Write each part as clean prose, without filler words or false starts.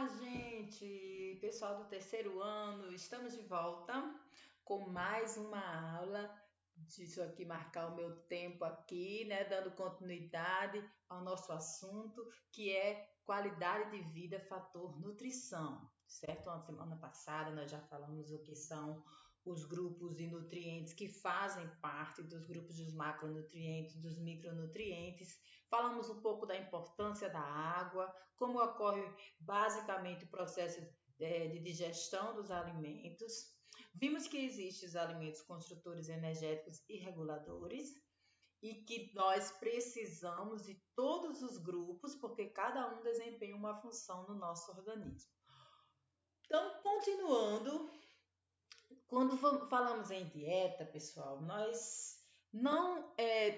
Olá, gente! Pessoal do terceiro ano, estamos de volta com mais uma aula. Deixa eu aqui marcar o meu tempo aqui, né? Dando continuidade ao nosso assunto, que é qualidade de vida, fator nutrição, certo? Na semana passada nós já falamos o que são os grupos de nutrientes que fazem parte dos grupos dos macronutrientes, dos micronutrientes. Falamos um pouco da importância da água, como ocorre basicamente o processo de digestão dos alimentos. Vimos que existem os alimentos construtores energéticos e reguladores e que nós precisamos de todos os grupos, porque cada um desempenha uma função no nosso organismo. Então, continuando, quando falamos em dieta, pessoal,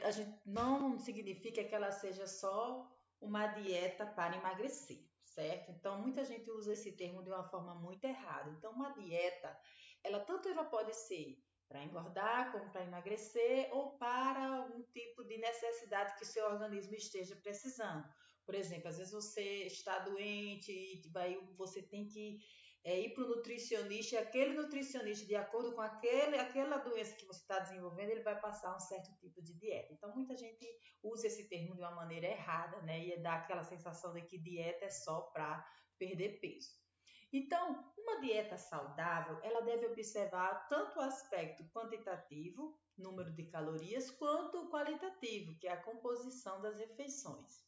a gente não significa que ela seja só uma dieta para emagrecer, certo? Então, muita gente usa esse termo de uma forma muito errada. Então, uma dieta, ela pode ser para engordar, como para emagrecer, ou para algum tipo de necessidade que o seu organismo esteja precisando. Por exemplo, às vezes você está doente e você tem que ir para o nutricionista, e aquele nutricionista, de acordo com aquela doença que você está desenvolvendo, ele vai passar um certo tipo de dieta. Então, muita gente usa esse termo de uma maneira errada, né? E dá aquela sensação de que dieta é só para perder peso. Então, uma dieta saudável, ela deve observar tanto o aspecto quantitativo, número de calorias, quanto o qualitativo, que é a composição das refeições.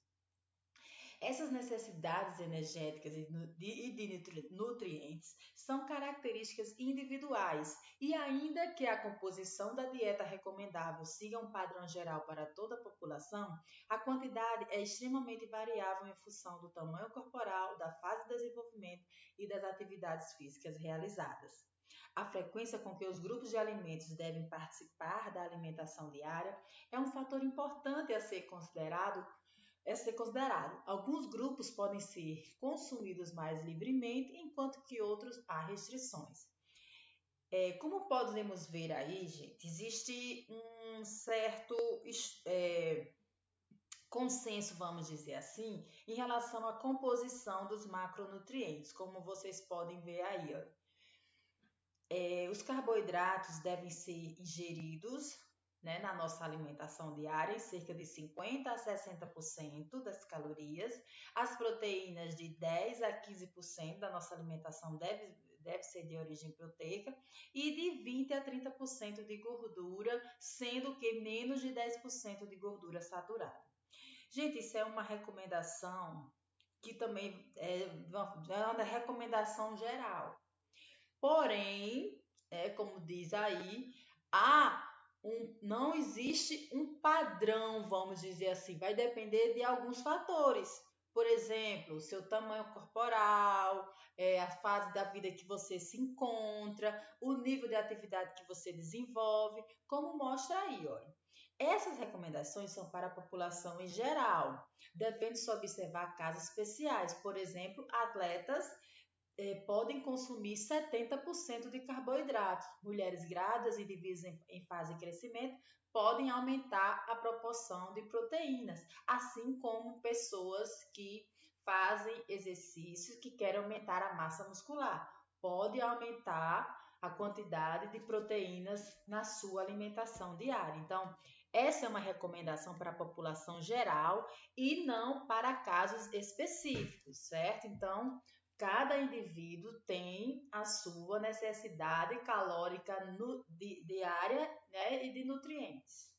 Essas necessidades energéticas e de nutrientes são características individuais e ainda que a composição da dieta recomendável siga um padrão geral para toda a população, a quantidade é extremamente variável em função do tamanho corporal, da fase de desenvolvimento e das atividades físicas realizadas. A frequência com que os grupos de alimentos devem participar da alimentação diária é um fator importante a ser considerado. Alguns grupos podem ser consumidos mais livremente, enquanto que outros há restrições. Como podemos ver aí, gente, existe um certo consenso, vamos dizer assim, em relação à composição dos macronutrientes, como vocês podem ver aí. Os carboidratos devem ser ingeridos, né, na nossa alimentação diária, em cerca de 50% a 60% das calorias. As proteínas de 10% a 15% da nossa alimentação deve ser de origem proteica e de 20% a 30% de gordura, sendo que menos de 10% de gordura saturada. Gente, isso é uma recomendação que também é uma recomendação geral. Porém, como diz aí, não existe um padrão, vamos dizer assim, vai depender de alguns fatores. Por exemplo, o seu tamanho corporal, a fase da vida que você se encontra, o nível de atividade que você desenvolve, como mostra aí, olha. Essas recomendações são para a população em geral. Depende-se observar casos especiais. Por exemplo, atletas podem consumir 70% de carboidratos. Mulheres grávidas e indivíduos em fase de crescimento podem aumentar a proporção de proteínas, assim como pessoas que fazem exercícios que querem aumentar a massa muscular. Pode aumentar a quantidade de proteínas na sua alimentação diária. Então, essa é uma recomendação para a população geral e não para casos específicos, certo? Então, cada indivíduo tem a sua necessidade calórica diária, né, e de nutrientes.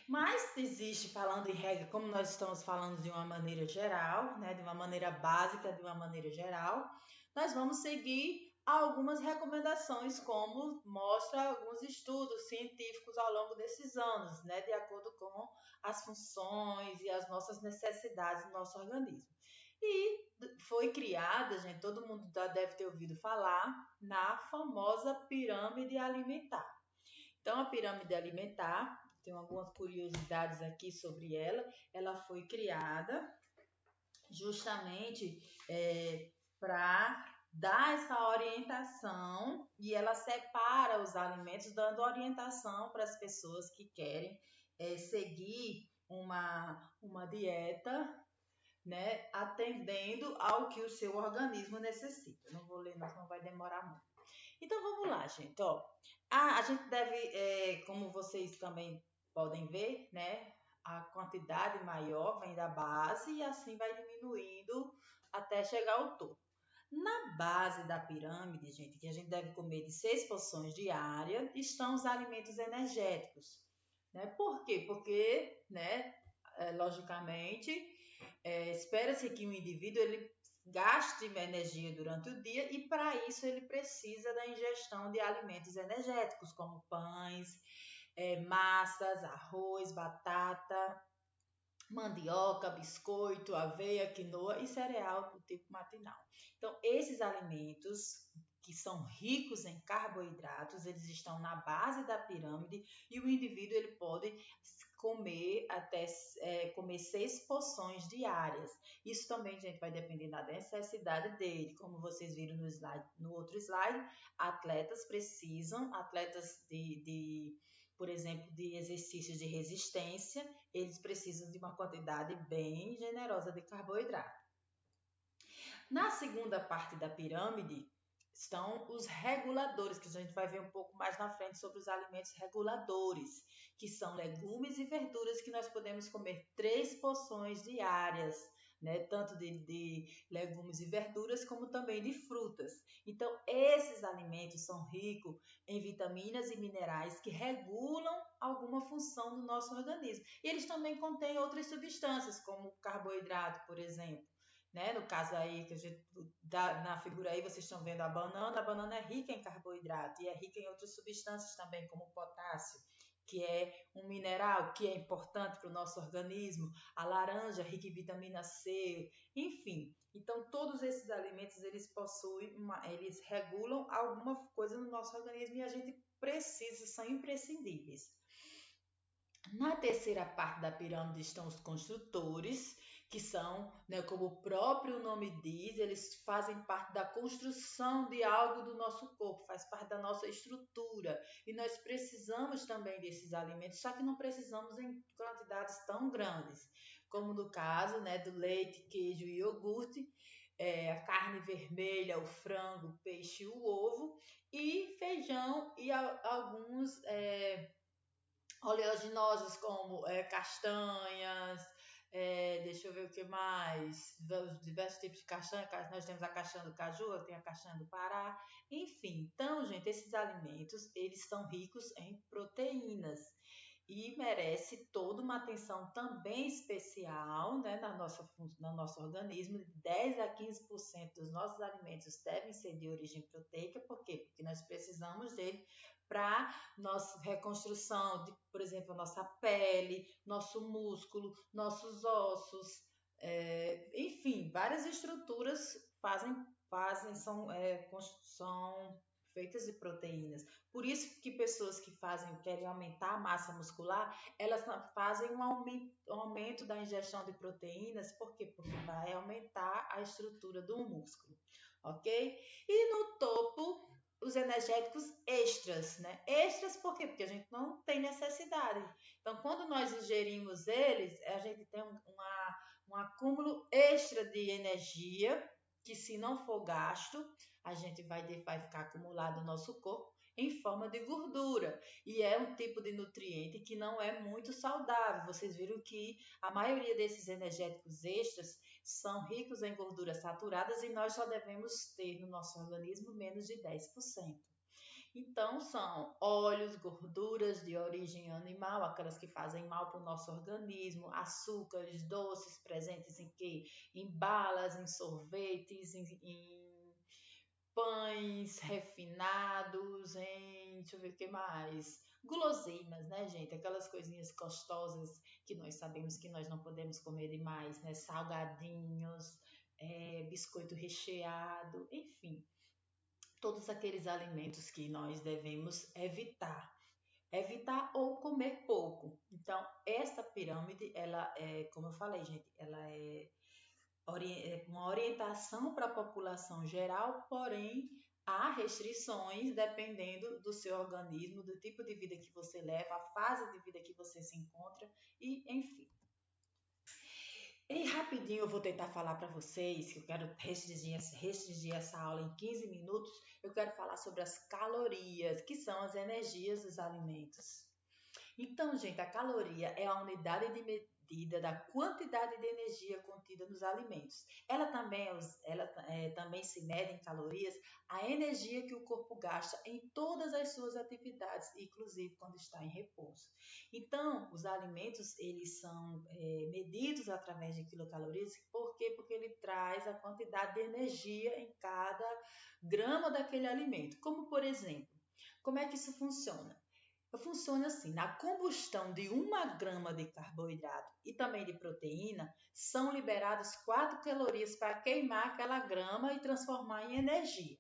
Mas existe, falando em regra, como nós estamos falando de uma maneira geral, né, de uma maneira básica, de uma maneira geral, nós vamos seguir algumas recomendações, como mostra alguns estudos científicos ao longo desses anos, né, de acordo com as funções e as nossas necessidades do nosso organismo. E foi criada, gente, todo mundo deve ter ouvido falar, na famosa pirâmide alimentar. Então, a pirâmide alimentar, tem algumas curiosidades aqui sobre ela, ela foi criada justamente para dar essa orientação e ela separa os alimentos, dando orientação para as pessoas que querem seguir uma dieta, né, atendendo ao que o seu organismo necessita. Não vou ler, não, senão vai demorar muito. Então vamos lá, gente. Ó, a gente deve, como vocês também podem ver, né, a quantidade maior vem da base e assim vai diminuindo até chegar ao topo. Na base da pirâmide, gente, que a gente deve comer de 6 porções diárias, estão os alimentos energéticos. Né? Por quê? Porque, né, logicamente, espera-se que o indivíduo ele gaste energia durante o dia e para isso ele precisa da ingestão de alimentos energéticos, como pães, massas, arroz, batata, mandioca, biscoito, aveia, quinoa e cereal do tipo matinal. Então, esses alimentos que são ricos em carboidratos, eles estão na base da pirâmide e o indivíduo ele pode comer até comer 6 porções diárias. Isso também, gente, vai depender da necessidade dele. Como vocês viram no outro slide, atletas por exemplo, de exercícios de resistência, eles precisam de uma quantidade bem generosa de carboidrato. Na segunda parte da pirâmide estão os reguladores, que a gente vai ver um pouco mais na frente sobre os alimentos reguladores, que são legumes e verduras que nós podemos comer 3 porções diárias, né? Tanto de legumes e verduras como também de frutas. Então, esses alimentos são ricos em vitaminas e minerais que regulam alguma função do nosso organismo. E eles também contêm outras substâncias, como carboidrato, por exemplo. Né? No caso aí, que a gente na figura aí vocês estão vendo a banana é rica em carboidrato e é rica em outras substâncias também, como o potássio, que é um mineral que é importante para o nosso organismo, a laranja rica em vitamina C, enfim. Então, todos esses alimentos, eles eles regulam alguma coisa no nosso organismo e a gente precisa, são imprescindíveis. Na terceira parte da pirâmide estão os construtores, que são, né, como o próprio nome diz, eles fazem parte da construção de algo do nosso corpo, faz parte da nossa estrutura. E nós precisamos também desses alimentos, só que não precisamos em quantidades tão grandes, como no caso, né, do leite, queijo e iogurte, a carne vermelha, o frango, o peixe e o ovo, e feijão e alguns oleaginosos como castanhas, deixa eu ver o que mais, os diversos tipos de castanha, nós temos a castanha do caju, tem a castanha do Pará, enfim. Então, gente, esses alimentos, eles são ricos em proteínas e merece toda uma atenção também especial, né, no nosso organismo. 10 a 15% dos nossos alimentos devem ser de origem proteica, por quê? Porque nós precisamos dele para nossa reconstrução, por exemplo, nossa pele, nosso músculo, nossos ossos, enfim, várias estruturas são feitas de proteínas. Por isso que pessoas que querem aumentar a massa muscular, elas fazem um aumento da ingestão de proteínas, por quê? Porque vai aumentar a estrutura do músculo, ok? E no topo, os energéticos extras, né? Extras por quê? Porque a gente não tem necessidade. Então, quando nós ingerimos eles, a gente tem um acúmulo extra de energia, que se não for gasto, a gente vai ficar acumulado no nosso corpo em forma de gordura. E é um tipo de nutriente que não é muito saudável. Vocês viram que a maioria desses energéticos extras são ricos em gorduras saturadas e nós só devemos ter no nosso organismo menos de 10%. Então, são óleos, gorduras de origem animal, aquelas que fazem mal para o nosso organismo, açúcares, doces presentes em quê? Em balas, em sorvetes, em pães refinados, deixa eu ver o que mais, guloseimas, né, gente? Aquelas coisinhas gostosas que nós sabemos que nós não podemos comer demais, né? Salgadinhos, biscoito recheado, enfim. Todos aqueles alimentos que nós devemos evitar. Evitar ou comer pouco. Então, essa pirâmide, ela é, como eu falei, gente, ela é uma orientação para a população geral, porém há restrições dependendo do seu organismo, do tipo de vida que você leva, a fase de vida que você se encontra e enfim. E rapidinho eu vou tentar falar para vocês, que eu quero restringir essa aula em 15 minutos. Eu quero falar sobre as calorias, que são as energias dos alimentos. Então, gente, a caloria é a unidade de medida da quantidade de energia contida nos alimentos. Ela também se mede em calorias a energia que o corpo gasta em todas as suas atividades, inclusive quando está em repouso. Então, os alimentos eles são medidos através de quilocalorias. Por quê? Porque ele traz a quantidade de energia em cada grama daquele alimento. Como, por exemplo, como é que isso funciona? Funciona assim: na combustão de 1 grama de carboidrato e também de proteína, são liberadas 4 calorias para queimar aquela grama e transformar em energia.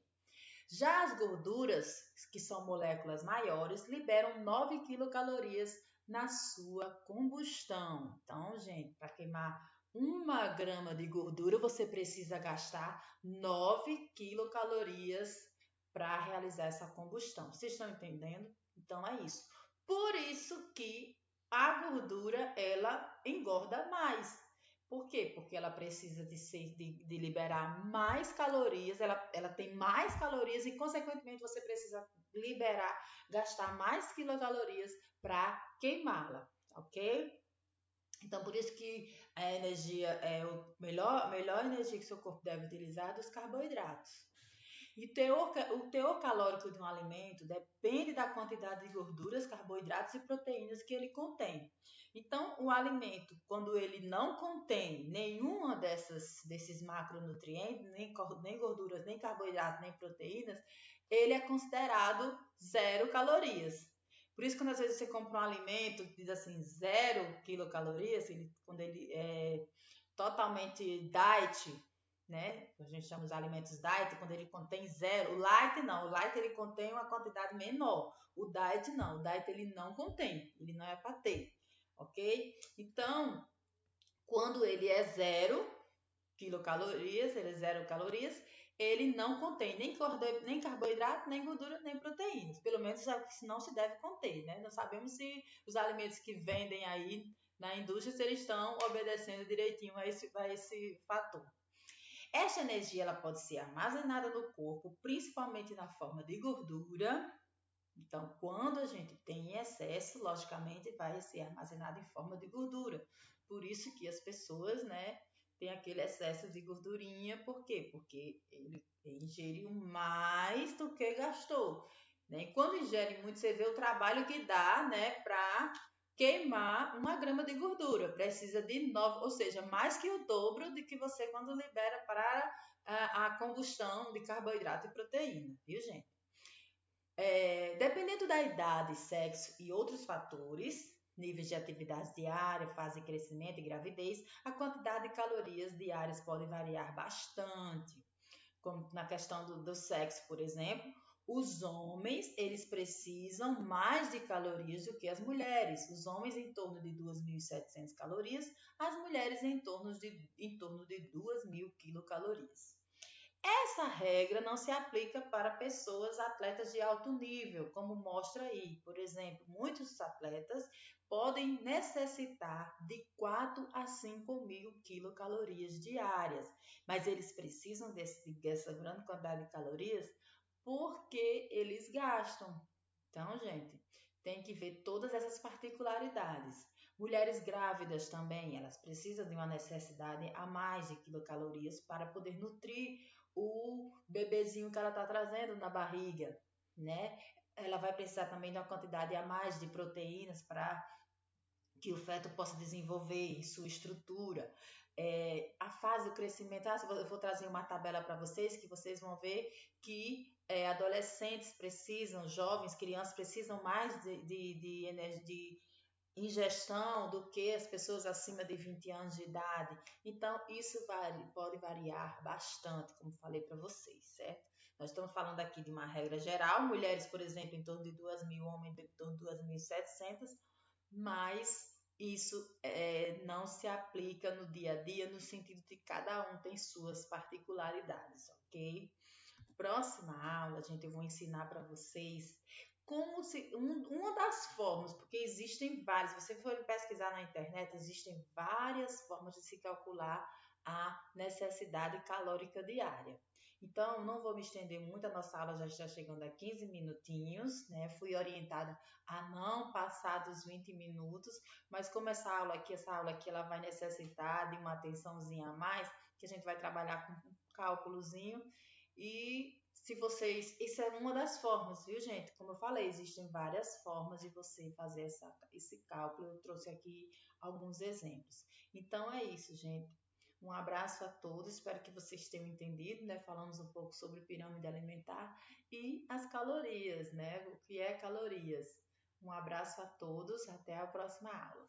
Já as gorduras, que são moléculas maiores, liberam 9 quilocalorias na sua combustão. Então, gente, para queimar 1 grama de gordura, você precisa gastar 9 quilocalorias para realizar essa combustão. Vocês estão entendendo? Então é isso. Por isso que a gordura ela engorda mais. Por quê? Porque ela precisa de liberar mais calorias, ela tem mais calorias e, consequentemente, você precisa liberar, gastar mais quilocalorias para queimá-la, ok? Então, por isso que a energia é melhor energia que seu corpo deve utilizar é dos carboidratos. E o teor calórico de um alimento depende da quantidade de gorduras, carboidratos e proteínas que ele contém. Então, o alimento, quando ele não contém nenhuma desses macronutrientes, nem gorduras, nem carboidratos, nem proteínas, ele é considerado zero calorias. Por isso, quando às vezes você compra um alimento que diz assim, 0 quilocalorias, quando ele é totalmente diet, né? A gente chama os alimentos diet quando ele contém zero. O light não, o light ele contém uma quantidade menor. O diet não, o diet ele não contém, ele não é para ter, ok? Então, quando ele é 0 quilocalorias, ele é 0 calorias, ele não contém nem carboidrato, nem gordura, nem proteínas. Pelo menos não se deve conter, né? Não sabemos se os alimentos que vendem aí na indústria, se eles estão obedecendo direitinho a esse fator. Essa energia ela pode ser armazenada no corpo, principalmente na forma de gordura. Então, quando a gente tem excesso, logicamente vai ser armazenado em forma de gordura. Por isso que as pessoas, né, têm aquele excesso de gordurinha. Por quê? Porque ele ingeriu mais do que gastou. Né? E quando ingere muito, você vê o trabalho que dá, né, para queimar 1 grama de gordura. Precisa de 9, ou seja, mais que o dobro de que você quando libera para a combustão de carboidrato e proteína, viu, gente? Dependendo da idade, sexo e outros fatores, níveis de atividade diária, fase de crescimento e gravidez, a quantidade de calorias diárias pode variar bastante. Como na questão do sexo, por exemplo, os homens, eles precisam mais de calorias do que as mulheres. Os homens em torno de 2.700 calorias, as mulheres em torno de 2.000 quilocalorias. Essa regra não se aplica para pessoas atletas de alto nível, como mostra aí. Por exemplo, muitos atletas podem necessitar de 4 a 5 mil quilocalorias diárias, mas eles precisam dessa grande quantidade de calorias porque eles gastam. Então, gente, tem que ver todas essas particularidades. Mulheres grávidas também, elas precisam de uma necessidade a mais de quilocalorias para poder nutrir o bebezinho que ela está trazendo na barriga, né? Ela vai precisar também de uma quantidade a mais de proteínas para que o feto possa desenvolver sua estrutura. A fase do crescimento, eu vou trazer uma tabela para vocês, que vocês vão ver que adolescentes precisam, jovens, crianças precisam mais de ingestão do que as pessoas acima de 20 anos de idade. Então, isso pode variar bastante, como falei para vocês, certo? Nós estamos falando aqui de uma regra geral, mulheres, por exemplo, em torno de 2.000, homens em torno de 2.700, mas isso não se aplica no dia a dia, no sentido de que cada um tem suas particularidades, ok? Próxima aula, gente, eu vou ensinar para vocês uma das formas, porque existem várias, se você for pesquisar na internet, existem várias formas de se calcular a necessidade calórica diária. Então, não vou me estender muito, a nossa aula já está chegando a 15 minutinhos, né? Fui orientada a não passar dos 20 minutos, mas como essa aula aqui, ela vai necessitar de uma atençãozinha a mais, que a gente vai trabalhar com um cálculozinho, e se vocês, isso é uma das formas, viu, gente? Como eu falei, existem várias formas de você fazer esse cálculo. Eu trouxe aqui alguns exemplos. Então é isso, gente. Um abraço a todos, espero que vocês tenham entendido, né? Falamos um pouco sobre pirâmide alimentar e as calorias, né? O que é calorias. Um abraço a todos, até a próxima aula.